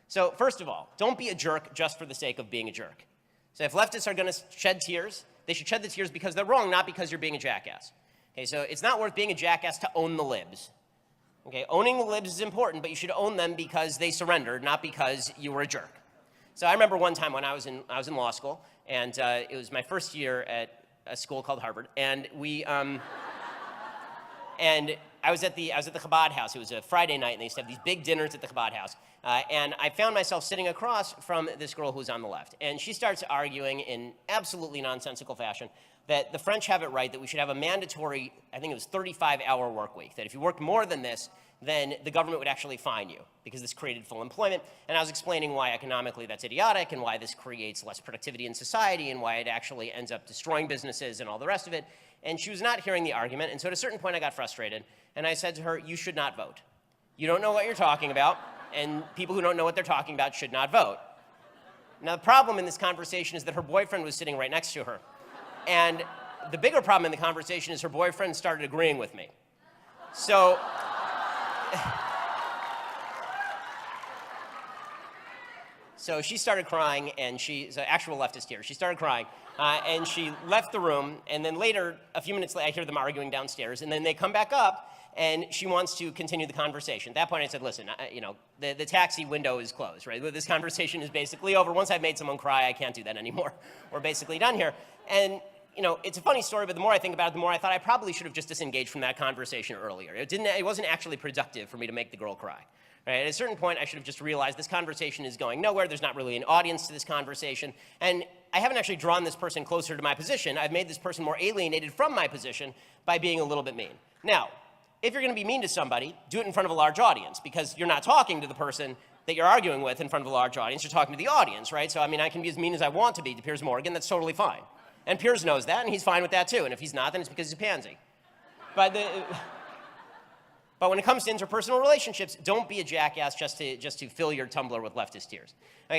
So first of all, don't be a jerk just for the sake of being a jerk. So if leftists are going to shed tears, they should shed the tears because they're wrong, not because you're being a jackass. Okay, so it's not worth being a jackass to own the libs. Okay, owning the libs is important, but you should own them because they surrendered, not because you were a jerk. So I remember one time when I was in law school, and it was my first year at a school called Harvard, and and I was at the Chabad house. It was a Friday night, and they used to have these big dinners at the Chabad house. And I found myself sitting across from this girl who was on the left. And she starts arguing in absolutely nonsensical fashion that the French have it right, that we should have a mandatory, I think it was 35-hour work week, that if you worked more than this, then the government would actually fine you because this created full employment. And I was explaining why economically that's idiotic and why this creates less productivity in society and why it actually ends up destroying businesses and all the rest of it. And she was not hearing the argument. And so at a certain point I got frustrated and I said to her, you should not vote. You don't know what you're talking about, and people who don't know what they're talking about should not vote. Now the problem in this conversation is that her boyfriend was sitting right next to her. And the bigger problem in the conversation is her boyfriend started agreeing with me. So she started crying, and she's an actual leftist here. She started crying, and she left the room. And then later, a few minutes later, I hear them arguing downstairs. And then they come back up, and she wants to continue the conversation. At that point, I said, listen, the taxi window is closed, right? This conversation is basically over. Once I've made someone cry, I can't do that anymore. We're basically done here. And it's a funny story, but the more I think about it, the more I thought I probably should have just disengaged from that conversation earlier. It wasn't actually productive for me to make the girl cry. Right? At a certain point, I should have just realized this conversation is going nowhere. There's not really an audience to this conversation. And I haven't actually drawn this person closer to my position. I've made this person more alienated from my position by being a little bit mean. Now, if you're going to be mean to somebody, do it in front of a large audience, because you're not talking to the person that you're arguing with in front of a large audience. You're talking to the audience, right? So, I mean, I can be as mean as I want to be to Piers Morgan. That's totally fine. And Piers knows that, and he's fine with that, too. And if he's not, then it's because he's a pansy. But when it comes to interpersonal relationships, don't be a jackass just to fill your tumbler with leftist tears. Okay.